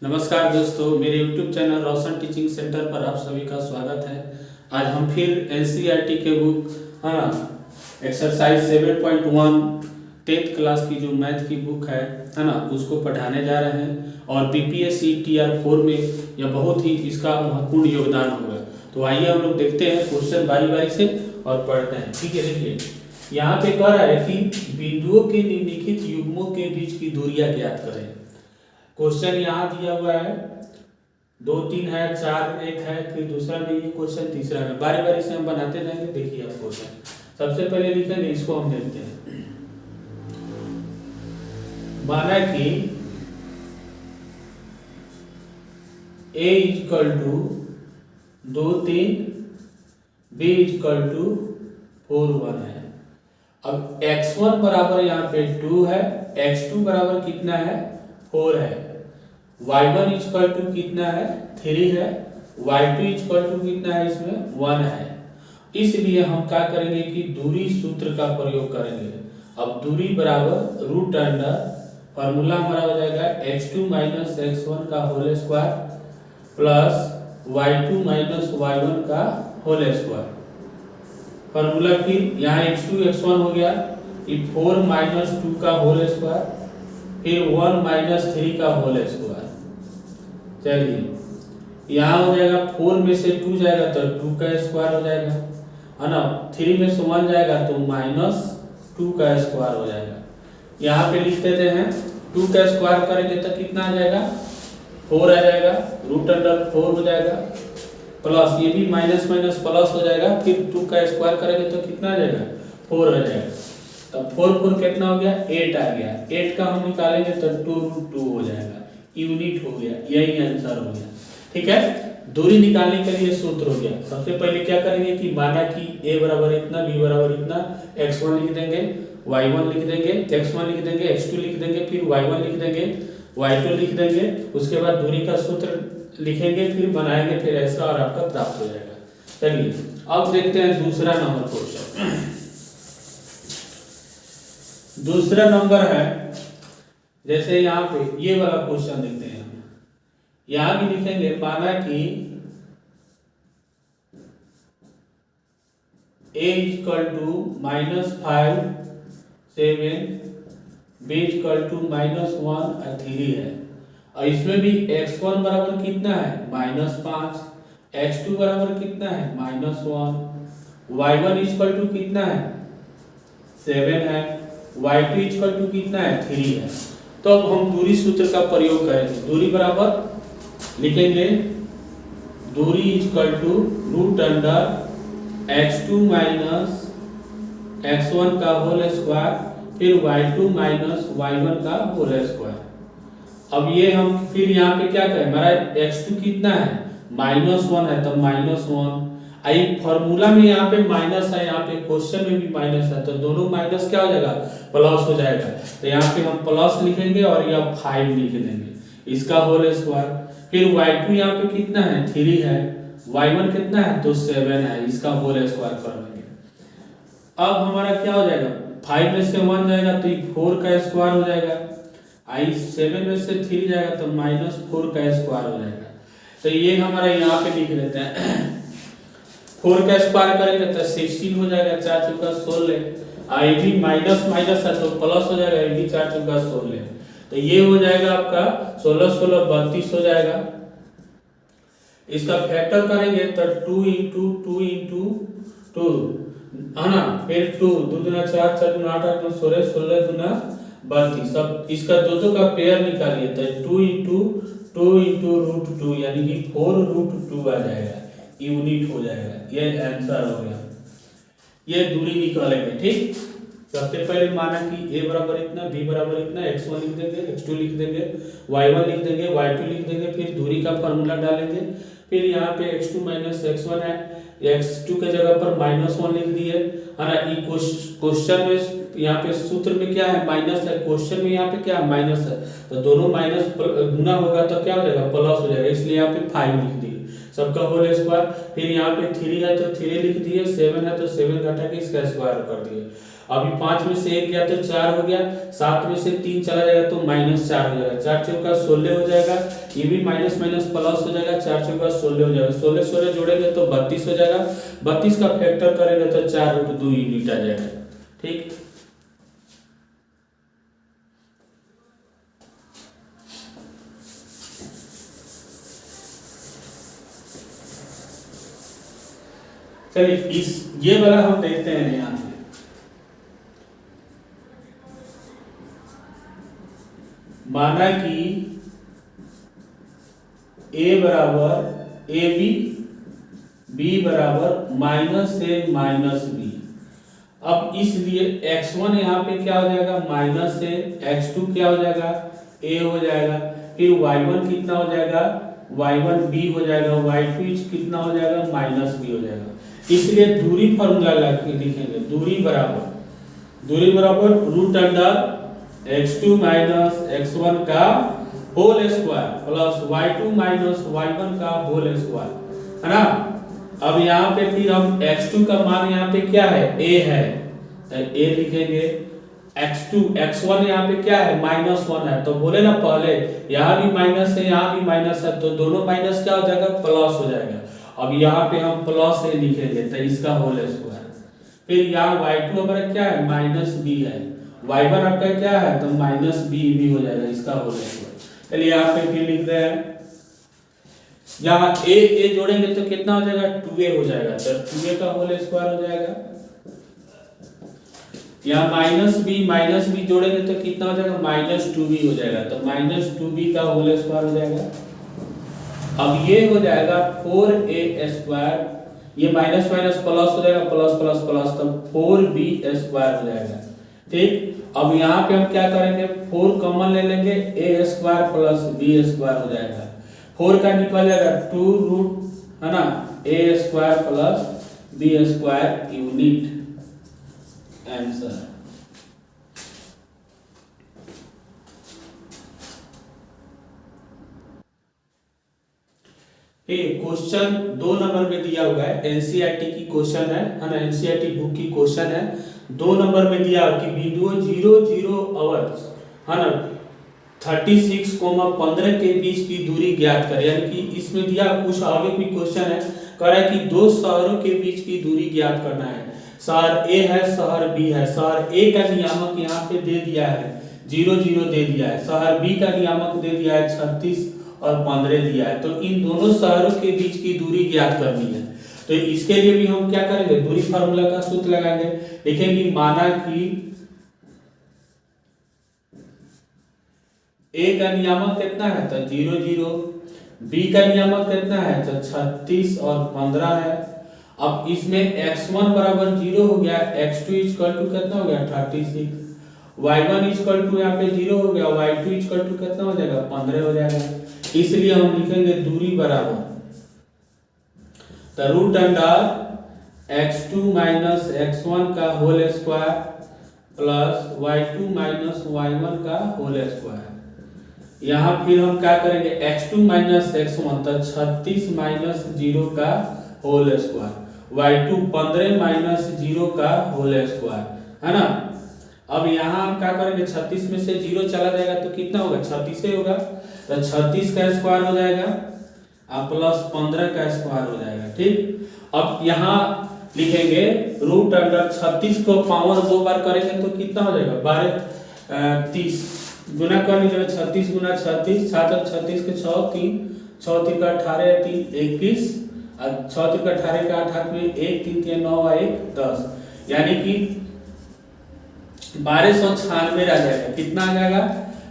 नमस्कार दोस्तों, मेरे YouTube चैनल रोशन टीचिंग सेंटर पर आप सभी का स्वागत है। आज हम फिर NCERT के बुक एक्सरसाइज 7.1 10th क्लास की जो मैथ की बुक है ना, उसको पढ़ाने जा रहे हैं और BPSC Tier 4 में यह बहुत ही इसका महत्वपूर्ण योगदान होगा। तो आइए हम लोग देखते हैं क्वेश्चन बारी बारी से और पढ़ते हैं। ठीक है, देखिए यहाँ पे कह रहा है कि बिंदुओं के निम्नलिखित युग्मों के बीच की दूरियां ज्ञात करें। क्वेश्चन यहाँ दिया हुआ है, 2 3 है, 4 1 है, फिर दूसरा में ये क्वेश्चन, तीसरा में बारी बारी से हम बनाते जाएंगे। देखिए आप क्वेश्चन सबसे पहले लिखेंगे, इसको हम देखते हैं। माना कि A equal to 2 3, B equal to 4 1 है। अब x1 बराबर यहाँ पे 2 है, x2 बराबर कितना है 4 है, y1 इक्वल टू कितना है 3 है, y2 इक्वल टू कितना है इसमें 1 है। इसलिए हम क्या करेंगे कि दूरी सूत्र का प्रयोग करेंगे। अब दूरी बराबर रूट अंडर, फॉर्मूला हमारा हो जाएगा x2 माइनस x1 का whole square plus y2 minus y1 का होल स्क्वायर। फॉर्मूला फिर यहाँ x2 x1 हो गया, ये 4 माइनस 2 का होल स्क्वायर, फिर 1 माइनस 3 का होल स्क्वायर। चलिए यहाँ हो जाएगा 4 में से 2 जाएगा तो 2 का स्क्वायर हो जाएगा, है ना। 3 में से 1 जाएगा तो माइनस 2 का स्क्वायर हो जाएगा। यहाँ पे लिख देते हैं 2 का स्क्वायर करेंगे तो कितना आ जाएगा 4 आ जाएगा, रूट अंडर 4 हो जाएगा, प्लस ये भी माइनस माइनस प्लस हो जाएगा, फिर 2 का स्क्वायर करेंगे तो कितना आ जाएगा 4 आ जाएगा। तब 4 4 कितना हो गया 8 आ गया, 8 का हम निकालेंगे तो 2√2 हो जाएगा, यूनिट हो गया, यही आंसर हो गया। ठीक है, दूरी निकालने के लिए सूत्र हो गया। सबसे पहले क्या करेंगे कि माना कि a बराबर इतना, b बराबर इतना, x1 लिख देंगे, y1 लिख देंगे, x1 लिख देंगे, x2 लिख देंगे, फिर y1 लिख देंगे, y2 लिख देंगे। उसके बाद दूरी का सूत्र लिखेंगे, फिर बनाएंगे, फिर ऐसा और आपका प्राप्त हो जाएगा। चलिए अब देखते हैं दूसरा नंबर क्वेश्चन। दूसरा नंबर है, जैसे यहाँ पे ये वाला क्वेश्चन देखते हैं। यहाँ भी लिखेंगे, माना कि a equal to -5 7, b equal to -1 और 3 है। और इसमें भी x1 बराबर कितना है -5, x2 बराबर कितना है -1, y1 इक्वल टू कितना है 7 है, y2 इक्वल टू कितना है 3 है। तो अब हम दूरी सूत्र का प्रयोग करेंगे। दूरी बराबर लिखेंगे, दूरी equal to root under x2 minus x1 का होल स्क्वायर, फिर y2 माइनस y1 का होल स्क्वायर। अब ये हम फिर यहाँ पे क्या करें, हमारा x2 कितना है -1 है, तो -1 आई फॉर्मूला में यहाँ पे माइनस है, यहाँ पे क्वेश्चन में भी माइनस है, तो दोनों माइनस क्या हो जाएगा प्लस हो जाएगा। तो यहाँ पे हम प्लस लिखेंगे और यह 5 लिख देंगे, इसका होल स्क्वायर। फिर y2 यहाँ पे कितना है 3 है, y1 कितना है तो 7 है, इसका होल स्क्वायर कर देंगे। अब हमारा क्या हो जाएगा, 5 में से 1 जाएगा तो 4 का स्क्वायर हो जाएगा, आई 7 में से 3 जाएगा तो -4 का स्क्वायर हो जाएगा। तो ये हमारा यहाँ पे लिख देते हैं 4 का स्क्वायर करेंगे तो 16 हो जाएगा, 4 चौका 16, आई भी माइनस माइनस है तो प्लस हो जाएगा, ये भी 4 चौका 16, तो ये हो जाएगा आपका 16 16 32 हो जाएगा। इसका फैक्टर करेंगे तो 2 × 2 × 2 है ना, फिर 2 2 दूना 4 4 दूना 8 8 16 16 दूना 32। सब इसका दो का पेयर निकालिए तो 2 × 2 × √2 यानी कि 4√2 आ जाएगा, यूनिट हो जाएगा। ये आंसर हो गया, ये दूरी निकालेंगे। ठीक, सबसे पहले माना कि a बराबर इतना, b बराबर इतना, x1 लिख देंगे, x2 लिख देंगे, y1 लिख देंगे, y2 लिख देंगे, फिर दूरी का फार्मूला डालेंगे। फिर यहाँ पे x2 माइनस x1 है, x2 के जगह पर -1 लिख दिए, है ना। ये क्वेश्चन में यहाँ पे सूत्र में क्या है माइनस है, क्वेश्चन में यहाँ पे क्या है माइनस है, तो दोनों माइनस गुना होगा तो क्या हो जाएगा प्लस हो जाएगा, इसलिए यहाँ पे 5 लिख दिए, सबका होल स्क्वायर। फिर यहाँ पे 3 है तो 3 लिख दिए, 7 है तो 7 घटा के इसका स्क्वायर कर दिए। अभी 5 में से 1 गया तो 4 हो गया, 7 में से 3 चला जाएगा तो -4 हो जाएगा, 4 चौका 16 हो जाएगा, ये भी माइनस माइनस प्लस हो जाएगा, 4 चौका 16 हो जाएगा, 16 16 जोड़ेंगे तो 32 हो जाएगा, 32 का फैक्टर करेंगे तो 4√2 यूनिट आ जाएगा। ठीक, चलिए इस ये वाला हम देखते हैं यहाँ पे। माना कि a बराबर ए बी, b बराबर -a -b। अब इसलिए x1 यहाँ पे क्या हो जाएगा -a, x2 क्या हो जाएगा a हो जाएगा, फिर y1 कितना हो जाएगा y1 b हो जाएगा, y2 कितना हो जाएगा -b हो जाएगा। इसलिए दूरी फॉर्मूला लिखेंगे, दूरी बराबर root under x2 minus x1 का whole square plus y2 minus y1 का होल स्क्वायर, है ना। अब यहाँ पे फिर हम x2 का मान यहाँ पे क्या है a है, तो a लिखेंगे, x2 x1 यहाँ पे क्या है -1 है, तो बोले ना पहले यहाँ भी माइनस है यहाँ भी माइनस है, तो दोनों माइनस क्या हो जाएगा प्लस हो जाएगा। अब यहाँ पे हम प्लस a लिखेंगे तो इसका होल स्क्वायर, फिर यहाँ y2 हमारा क्या है -b है, y1 आपका क्या है तो -b भी हो जाएगा, इसका होल स्क्वायर। चलिए यहाँ पे फिर लिख रहे हैं, यहाँ a जोड़ेंगे तो कितना हो जाएगा 2a हो जाएगा, तो 2a का होल स्क्वायर हो जाएगा। यहाँ -b जोड़ेंगे तो कितना हो जाएगा -2b हो जाएगा, तो -2b का होल स्क्वायर हो जाएगा। अब ये हो जाएगा 4a स्क्वायर, ये माइनस माइनस प्लस हो जाएगा, प्लस प्लस प्लस, तो 4b स्क्वायर हो जाएगा। ठीक, अब यहाँ पे हम क्या करेंगे 4 कॉमन ले लेंगे, a square plus b square हो जाएगा, 4 का निकल जाएगा 2 रूट, है ना, a square plus b square unit answer. Question 2 number में दिया हुआ है, एनसीईआरटी की क्वेश्चन है ना, एनसीईआरटी बुक की क्वेश्चन है, 2 नंबर में दिया कि बिंदुओं 0 0 आवर्स, है ना, 36,15 के बीच की दूरी ज्ञात करें। यानी कि इसमें दिया कुछ आगे भी क्वेश्चन है, कह रहा है कि दो शहरों के बीच की दूरी ज्ञात करना है, शहर ए है शहर बी है, शहर ए का नियामक यहाँ पे दे दिया है 0 0 दे दिया है, शहर बी का नियामक दे दिया है 36 और 15 दिया है, तो इन दोनों शहरों के बीच की दूरी ज्ञात करनी है। तो इसके लिए भी हम क्या करेंगे, दूरी फार्मूला का सूत्र लगाएंगे, लिखेंगे माना कि ए का नियामक कितना है तो 0 0, बी का नियामक कितना है तो 36 और 15 है। अब इसमें x1 बराबर 0 हो गया, x2 इक्वल टू कितना हो गया 36, y1 इक्वल टू यहाँ पे 0 हो गया, y2 इक्वल टू कितना हो जाएगा 15 हो जाएगा। इसलिए हम लिखेंगे दूरी बराबर तो root under x2 minus x1 का whole square plus y2 minus y1 का होल स्क्वायर। यहाँ फिर हम क्या करेंगे x2 माइनस x1 तो 36 माइनस 0 का होल स्क्वायर, y2 15 माइनस 0 का होल स्क्वायर, है ना। अब यहाँ हम क्या करेंगे 36 में से 0 चला जाएगा तो कितना होगा 36 ही होगा, तो 36 का स्क्वायर हो जाएगा और प्लस 15 का स्क्वायर हो जाएगा। ठीक, अब यहाँ लिखेंगे रूट अंडर 36 को पावर 2 बार करेंगे तो कितना हो जाएगा 12 30 गुना करने के बाद 36 गुना 36 7 और 36 के 6 3 6 3 का 18 3 21 और 6 3 का 18 का 8 में 1 3 3 9 और 1 10, यानी कि 1296 आ जाएगा। कितना आ जाएगा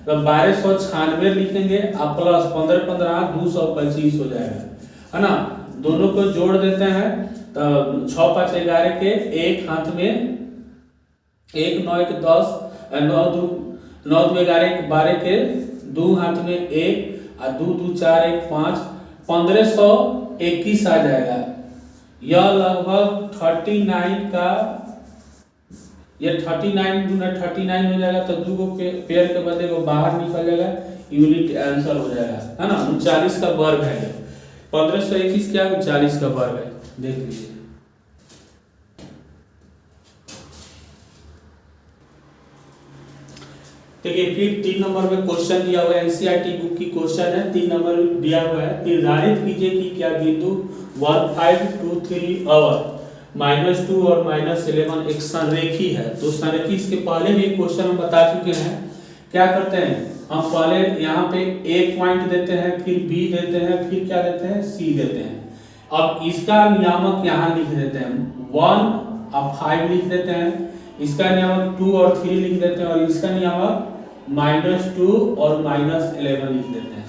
तो 1296 लिखेंगे और प्लस 15 15 225 हो जाएगा, है ना। दोनों को जोड़ देते हैं तो 6 5 11 के एक हाथ में 1 9 1 10 9 2 9 2 11 12 के दो हाथ में 1 और 2 2 4 1 5 1521 आ जाएगा। यह लगभग 39 का, ये 39 गुना 39 हो जाएगा तो 2 पेयर के बदले को बाहर निकल जाएगा, यूनिट आंसर हो जाएगा, है ना। 39 का वर्ग है, 1521 क्या 39 का वर्ग है, देख लीजिए। देखिए फिर 3 नंबर में क्वेश्चन दिया हुआ है, एनसीईआरटी बुक की क्वेश्चन है, 3 नंबर दिया हुआ है, निर्धारित कीजिए कि क्या बिंदु 1 5 2 3 और -2 और -11 एक संरेखी है। तो संरेखी इसके पहले भी क्वेश्चन हम बता चुके हैं। क्या करते हैं हम, पहले यहाँ पे एक पॉइंट देते हैं, फिर बी देते हैं, फिर क्या देते हैं, सी देते हैं। अब इसका नियामक यहाँ लिख देते हैं 1 और 5 लिख देते हैं, इसका नियामक 2 और 3 लिख देते हैं, और इसका नियामक -2 और -11 लिख देते हैं।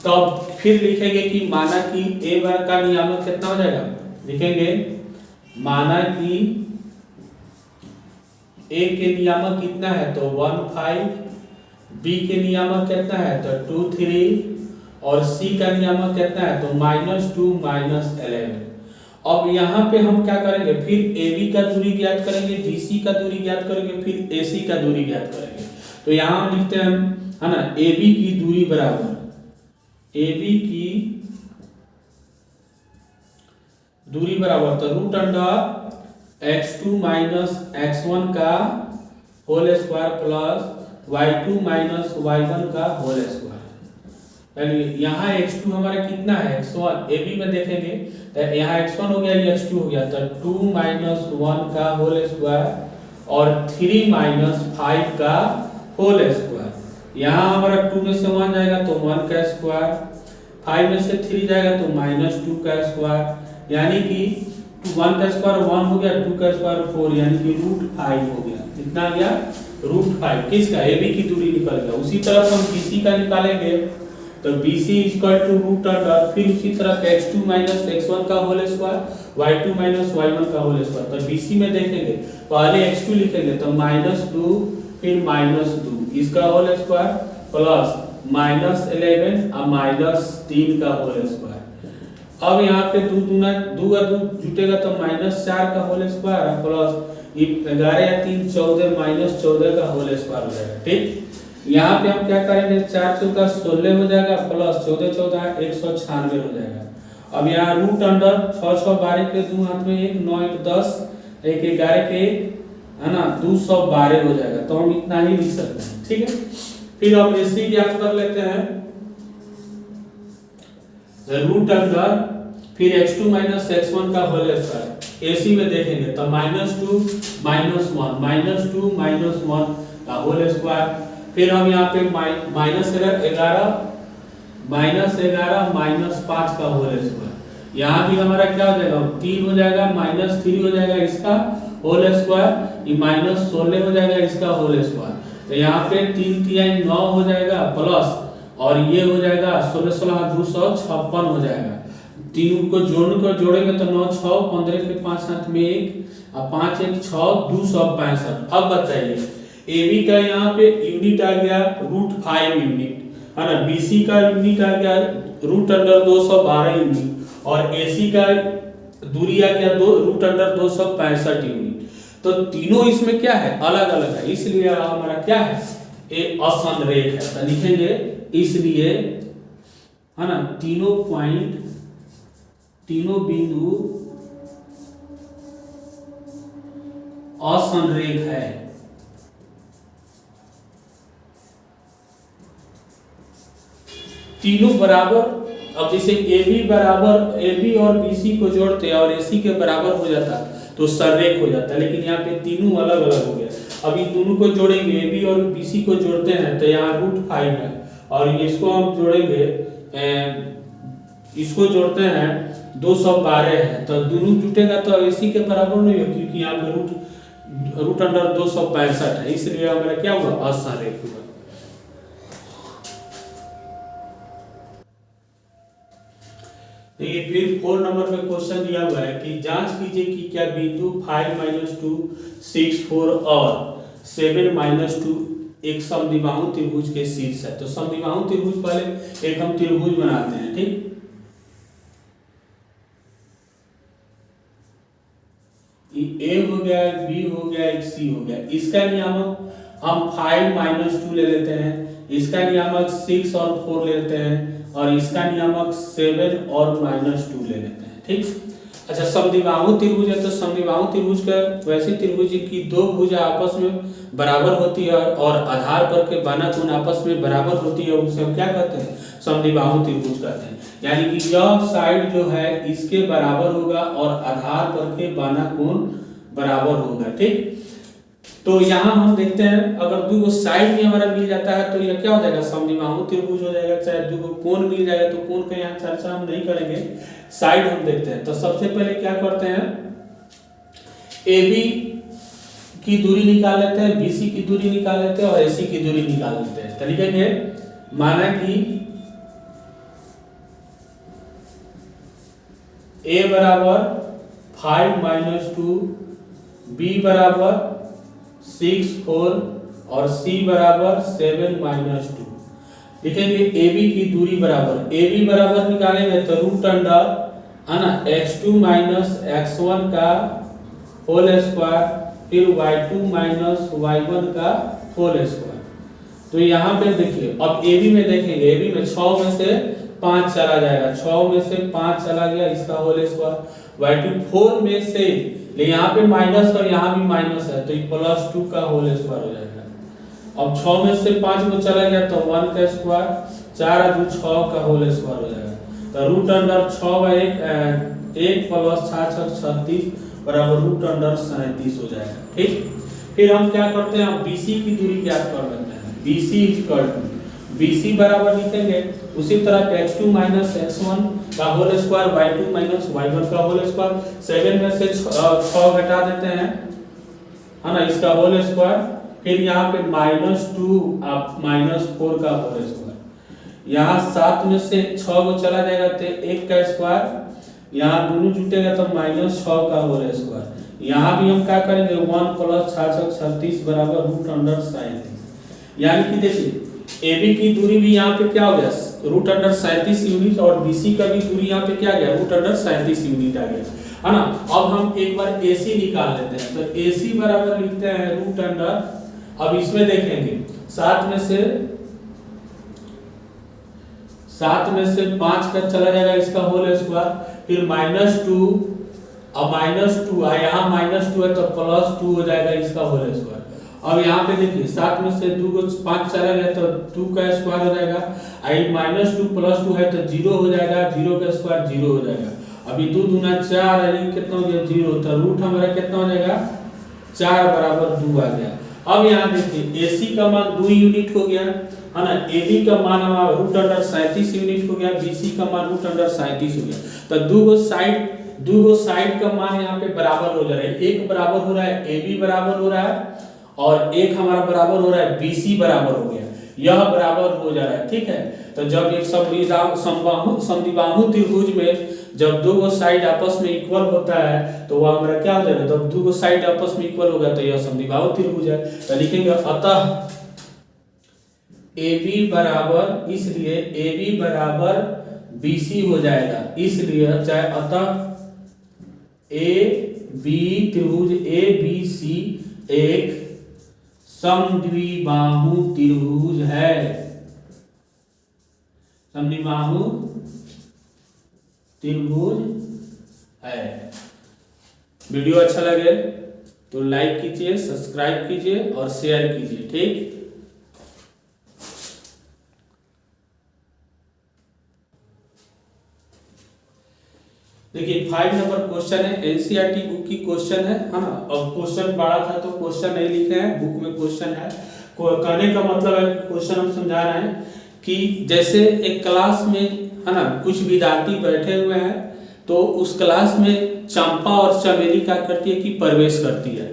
तो अब फिर लिखेंगे कि माना कि ए बार का नियामक कितना हो जाएगा, लिखेंगे माना कि ए के नियामक कितना है तो 1 5, बी के नियामक कितना है तो 2 3, और सी का नियामक कितना है तो -2 -11। अब यहाँ पे हम क्या करेंगे, फिर AB का दूरी ज्ञात करेंगे, BC का दूरी ज्ञात करेंगे, फिर AC का दूरी ज्ञात करेंगे। तो यहाँ हम लिखते हैं, है ना, AB की दूरी बराबर, AB की दूरी बराबर तो √x2 - x1 का whole square plus y2 - y1 का होल स्क्वायर। यानी यहाँ x2 हमारा कितना है, x1। AB में देखेंगे तो यहाँ x1 हो गया, ये x2 हो गया, तो 2 - 1 का होल स्क्वायर और 3 - 5 का होल स्क्वायर। यहाँ हमारा 2 में से 1 जाएगा तो 1 का स्क्वायर, 5 में से 3 जाएगा तो -2 का स्क्वायर, यानी कि 1 का स्क्वायर 1 हो गया, 2 का स्क्वायर 4, यानी कि √5 हो गया। कितना आ गया, √5 किसका, AB की दूरी निकल गया। उसी तरह हम BC का निकालेंगे तो BC √, फिर उसी तरह x2 - x1 का होल स्क्वायर, y2 - y1 का होल स्क्वायर। तो BC में देखेंगे पहले x2 लिखेंगे तो -2, फिर -2 इसका होल स्क्वायर प्लस -11 और -3 का होल स्क्वायर। अब यहाँ पे 2 दूना 2 का 2 जुटेगा तो -4 का होल स्क्वायर प्लस 11 या 3 14 -14 का होल स्क्वायर हो जाएगा। ठीक, यहाँ पे हम क्या करेंगे, 4 चौका 16 हो जाएगा प्लस 14 14 196 हो जाएगा। अब यहाँ √, 6 6 12 के 2 हाथ में 1 9 1 10 1 11 के 1, है ना, 212 हो जाएगा। तो हम इतना ही लिख सकते हैं। ठीक है, फिर हम AC ज्ञात कर लेते हैं, √, फिर x2 - x1 का होल स्क्वायर। AC में देखेंगे तो -2 - 1 -2 - 1 का होल स्क्वायर। फिर हम यहाँ पे -11 -5 का होल स्क्वायर। यहाँ भी हमारा क्या हो जाएगा, 3 हो जाएगा, -3 हो जाएगा इसका होल स्क्वायर, ये -16 हो जाएगा इसका होल स्क्वायर। तो यहाँ पे 3 3 9 हो जाएगा प्लस, और ये हो जाएगा 16 16 256 हो जाएगा। तीनों को जोड़ेंगे तो 9 6 15 के 5 हाथ में 1 और 5 1 6 265। अब बताइए AB का यहाँ पे यूनिट आ गया √5 यूनिट, है ना, BC का यूनिट आ गया √212 यूनिट, और AC का दूरी आ गया √265 यूनिट। तो तीनों इसमें क्या है, अलग अलग है, इसलिए हमारा क्या है, ये असंरेख है। तो लिखेंगे इसलिए, है ना, तीनों बिंदु असंरेख है। तीनों बराबर, अब जैसे AB और BC को जोड़ते हैं और AC के बराबर हो जाता तो संरेख हो जाता, लेकिन यहाँ पे तीनों अलग अलग हो गया। अब इन दोनों को जोड़ेंगे, AB और BC को जोड़ते हैं तो यहाँ √5 है, और इसको हम जोड़ेंगे, इसको जोड़ते हैं 212 है, तो दोनों जुटेगा तो AC के बराबर नहीं हो, क्योंकि यहाँ पे √265 है, इसलिए हमारा क्या हुआ, असंरेख हुआ। देखिए फिर 4 नंबर में क्वेश्चन दिया हुआ है कि जांच कीजिए कि क्या बिंदु 5 - 2 6 4 और 7 - 2 एक समद्विबाहु त्रिभुज के शीर्ष है। तो समद्विबाहु त्रिभुज पहले एक हम त्रिभुज बनाते हैं। ठीक, A हो गया, B हो गया, एक C हो गया। इसका नियामक हम 5 - 2 ले लेते हैं, इसका नियामक 6 और 4 ले लेते हैं, और इसका नियामक 7 और -2 ले लेते हैं। ठीक, अच्छा, समद्विबाहु त्रिभुज है तो समद्विबाहु त्रिभुज का वैसे त्रिभुज की दो भुजा आपस में बराबर होती है और आधार पर के बाना कोण आपस में बराबर होती है, उसे हम क्या कहते हैं, समद्विबाहु त्रिभुज कहते हैं। यानी कि यह साइड जो है इसके बराबर होगा और आधार पर के बाना कोण बराबर होगा। ठीक, तो यहाँ हम देखते हैं अगर दो साइड में हमारा मिल जाता है तो यह क्या हो जाएगा, समद्विबाहु त्रिभुज हो जाएगा। चाहे दो कोण मिल जाएगा तो कोण का यहाँ चर्चा हम नहीं करेंगे, साइड हम देखते हैं। तो सबसे पहले क्या करते हैं, AB की दूरी निकाल लेते हैं, BC की दूरी निकाल लेते हैं और AC की दूरी निकाल लेते हैं। तो लिखेंगे माना कि A बराबर 5 - 2, B बराबर 6 4 और C बराबर 7 - 2। लिखेंगे AB की दूरी बराबर, AB बराबर निकालेंगे तो रूट अंडर है ना x2 - x1 का होल स्क्वायर फिर y2 - y1 का होल स्क्वायर। तो यहाँ पे देखिए अब AB में देखेंगे, AB में 6 में से 5 चला जाएगा, 6 में से 5 चला गया, इसका होल स्क्वायर। y2 4 में से यहाँ पे माइनस और यहाँ भी माइनस है तो +2 का होल स्क्वायर हो जाएगा। अब 6 में से 5 को चला गया तो 1 का स्क्वायर, 4 और 2 6 का होल स्क्वायर हो जाएगा। तो रूट अंडर 6/1 + 6 × 36 बराबर रूट अंडर 37 हो जाएगा। ठीक, फिर हम क्या करते हैं, BC की दूरी ज्ञात कर लेते हैं। BC बराबर लिखेंगे उसी तरह x2 - x1 का होल स्क्वायर y2 - y1 का होल स्क्वायर, 7 में से 6 घटा देते हैं है ना, इसका होल स्क्वायर, फिर यहाँ पे -2 आप -4 का होल स्क्वायर, यहाँ 7 में से 6 को चला जाएगा तो 1 का स्क्वायर, यहाँ दोनों जुटेगा तो -6 का होल स्क्वायर। यहाँ भी हम क्या करेंगे 1 + 6 × 36 बराबर रूट अंडर 37। यानी कि देखिए AB की दूरी भी यहाँ पे क्या हो गया, रूट अंडर 37 यूनिट, और BC का भी दूरी यहाँ पे क्या आ गया, रूट अंडर 37 यूनिट आ गया, है ना। अब हम एक बार AC निकाल लेते हैं तो AC बराबर लिखते हैं रूट अंडर, अब इसमें देखेंगे 7 में से 5 का चला जाएगा, इसका होल स्क्वायर, फिर -2, अब -2 यहाँ -2 है तो +2 हो जाएगा, इसका होल स्क्वायर। अब यहाँ पे देखिए 7 में से 2 को 5 चला गया तो 2 का स्क्वायर हो जाएगा, आई -2 + 2 है तो 0 हो जाएगा, 0 का स्क्वायर 0 हो जाएगा। अभी 2 दूना 4 है, कितना हो गया 0, तो रूट हमारा कितना हो जाएगा 4 बराबर 2 आ गया। अब यहाँ देखिए AC का मान 2 यूनिट हो गया है ना, AB का मान हमारा रूट अंडर 37 यूनिट हो गया, BC का मान रूट अंडर 37 हो गया। तो दो गो साइड का मान यहाँ पे बराबर हो जा रहा है, एक बराबर हो रहा है AB बराबर हो रहा है और एक हमारा बराबर हो रहा है BC बराबर हो गया, यह बराबर हो जा रहा है। ठीक है, तो जब एक समद्विबाहु त्रिभुज में जब दो गो साइड आपस में इक्वल होता है तो वह हमारा क्या हो जाएगा, जब दो गो साइड आपस में इक्वल होगा तो यह समद्विबाहु त्रिभुज है। तो लिखेंगे अतः AB बराबर, इसलिए AB बराबर BC हो जाएगा, इसलिए चाहे अतः AB त्रिभुज ABC एक समद्विबाहु त्रिभुज है, समद्विबाहु त्रिभुज है। वीडियो अच्छा लगे तो लाइक कीजिए, सब्सक्राइब कीजिए और शेयर कीजिए। ठीक, देखिए 5 नंबर क्वेश्चन है, एनसीईआरटी बुक की क्वेश्चन है ना। अब क्वेश्चन बड़ा था तो क्वेश्चन नहीं लिखे हैं, बुक में क्वेश्चन है। कहने का मतलब है क्वेश्चन हम समझा रहे हैं कि जैसे एक क्लास में है ना कुछ विद्यार्थी बैठे हुए हैं तो उस क्लास में चंपा और चमेली क्या करती है कि प्रवेश करती है,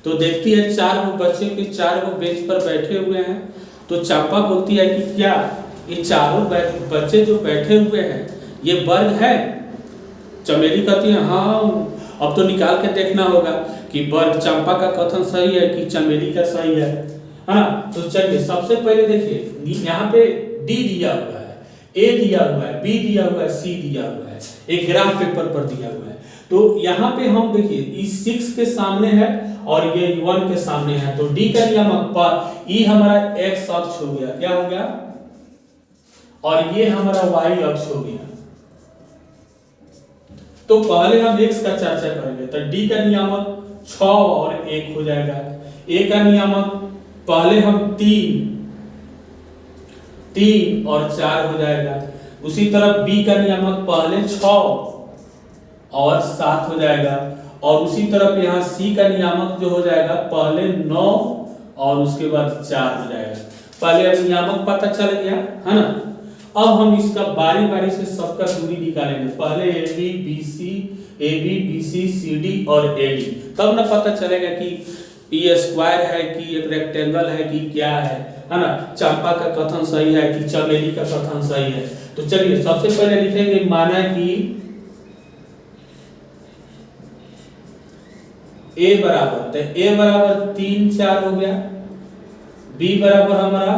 तो देखती है 4 गो बच्चे के 4 गो बेंच पर बैठे हुए हैं, तो चंपा बोलती है कि क्या ये चारों बच्चे जो बैठे हुए हैं ये वर्ग है। चमेली कहती है हाँ, अब तो निकाल के देखना होगा कि वर्ग चंपा का कथन सही है कि चमेली का सही है ना। तो चलिए सबसे पहले देखिए यहाँ पे D दिया हुआ है, A दिया हुआ है, B दिया हुआ है, C दिया हुआ है, एक ग्राफ पेपर पर दिया हुआ है। तो यहाँ पे हम देखिए इस 6 के सामने है और ये 1 के सामने है, तो D का नियम E हमारा x अक्ष हो गया, क्या हो गया, और ये हमारा y अक्ष हो गया। तो पहले हम x का चर्चा करेंगे। तो d का नियामक 6 और 1 हो जाएगा। a का नियामक पहले हम 3 और 4 हो जाएगा। उसी तरह b का नियामक पहले 6 और 7 हो जाएगा। और उसी तरफ यहाँ c का नियामक जो हो जाएगा पहले 9 और उसके बाद 4 हो जाएगा। पहले अब नियामक पता चल गया है ना। अब हम इसका बारी बारी से सबका दूरी निकालेंगे। पहले AB BC CD और AD, तब ना पता चलेगा कि ये स्क्वायर है कि एक रेक्टेंगल है कि क्या है ना। चंपा का कथन सही है कि चमेली का कथन सही है। तो चलिए सबसे पहले लिखेंगे, माना कि A बराबर, तो A बराबर 3 4 हो गया, B बराबर हमारा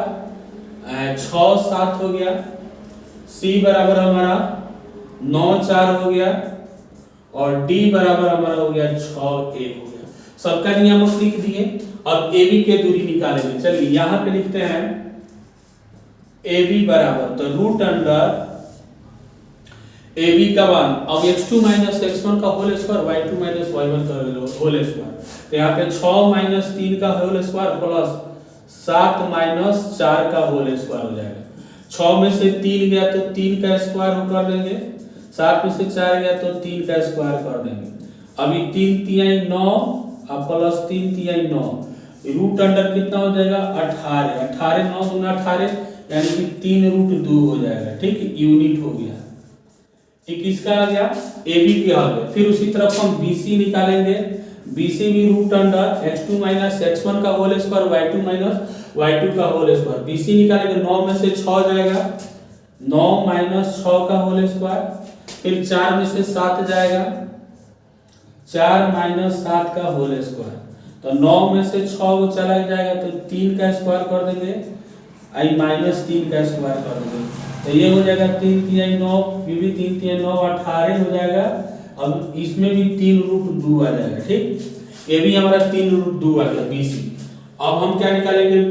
6 7 हो गया, C बराबर हमारा 9 4 हो गया और D बराबर हमारा हो गया 6 1 हो गया। सबका नियामक लिख दिए। अब AB के दूरी निकालेंगे। चलिए यहाँ पे लिखते हैं AB बराबर, तो रूट अंडर AB का 1, अब x2 x1 का होल स्क्वायर, y2 y1 का होल स्क्वायर। तो यहाँ पे 6 3 का होल स्क्वायर प्लस 7 4 का होल स्क्वायर हो जाएगा। 6 में से 3 गया तो 3 का स्क्वायर कर देंगे, 7 में से 4 गया तो 3 का स्क्वायर कर देंगे। अभी 3 3 9 और प्लस 3 3 9, रूट अंडर कितना हो जाएगा 18, 18 9 गुना 18 यानी कि 3 रूट 2 हो जाएगा। ठीक, यूनिट हो गया। एक इसका आ गया, AB भी आ गया। फिर उसी तरफ हम BC निकालेंगे। BC भी रूट अंडर x2 x1 का होल स्क्वायर, y2 y2 का होल स्क्वायर। BC निकालेंगे, 9 में से 6 जाएगा, 9 6 का होल स्क्वायर। फिर 4 में से 7 जाएगा, 4 7 का होल स्क्वायर। तो 9 में से 6 वो चला जाएगा तो 3 का स्क्वायर कर देंगे, आई -3 का स्क्वायर कर देंगे। तो ये हो जाएगा 3 3 9, ये भी 3 3 9 18 हो जाएगा। अब इसमें भी 3 रूट 2 आ जाएगा। ठीक, ये भी हमारा 3 रूट 2 आ गया BC। अब हम क्या निकालेंगे,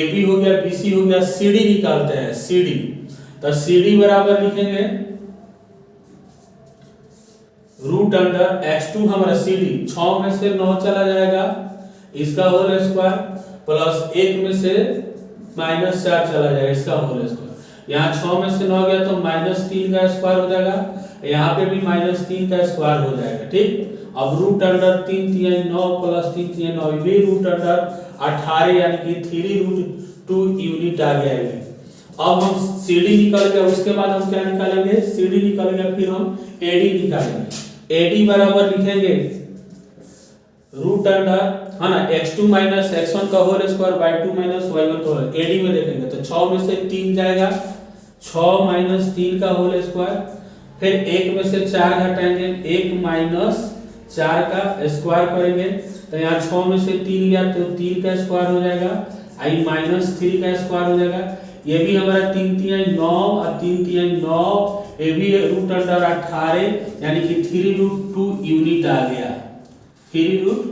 AB हो गया, BC हो गया, CD निकालते हैं। CD, तो CD बराबर लिखेंगे रूट अंडर x2 हमारा CD 6 में से 9 चला जाएगा, इसका होल स्क्वायर प्लस 1 में से -4 चला जाएगा, इसका होल स्क्वायर। यहाँ 6 में से 9 गया तो -3 का स्क्वायर हो जाएगा, यहाँ पे भी -3 का स्क्वायर हो जाएगा। ठीक, अब रूट अंडर 3 3 9 प्लस 3 3 9, भी रूट अंडर 18 यानी कि 3 रूट 2 यूनिट आ गया है। अब हम CD निकल गया, उसके बाद हम क्या निकालेंगे, CD निकल गया, फिर हम AD निकालेंगे। AD बराबर लिखेंगे रूट अंडर है ना x2 x1 का होल स्क्वायर, y2 y1 का होल। AD में देखेंगे तो 6 में से 3 जाएगा, 6 3 का होल स्क्वायर। फिर 1 में से 4 घटाएंगे, 1 4 का स्क्वायर करेंगे। तो यहाँ 6 में से 3 गया तो 3 का स्क्वायर हो जाएगा, आई -3 का स्क्वायर हो जाएगा। ये भी हमारा 3 3 9 और 3 3 9, ये भी रूट अंडर 18 यानी कि 3 रूट 2 यूनिट आ गया, 3 रूट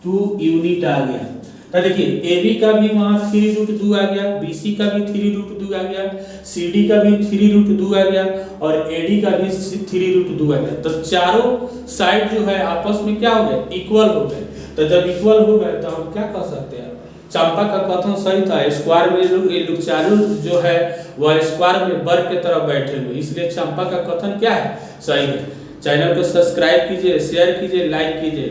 2 यूनिट आ गया। तो देखिए AB का भी वहां 3 रूट 2 आ गया, BC का भी 3 रूट 2 आ गया, CD का भी 3 रूट 2 आ गया और AD का भी 3 रूट 2 आ गया। तो चारों साइड जो है आपस में क्या हो गए, इक्वल हो गए। तो जब इक्वल हो गए तो हम क्या कर सकते हैं, चंपा का कथन सही था, स्क्वायर में ये लोग चारों जो है वह स्क्वायर में वर्ग की तरफ बैठे हुए, इसलिए चंपा का कथन क्या है, सही है। चैनल को सब्सक्राइब कीजिए, शेयर कीजिए, लाइक कीजिए।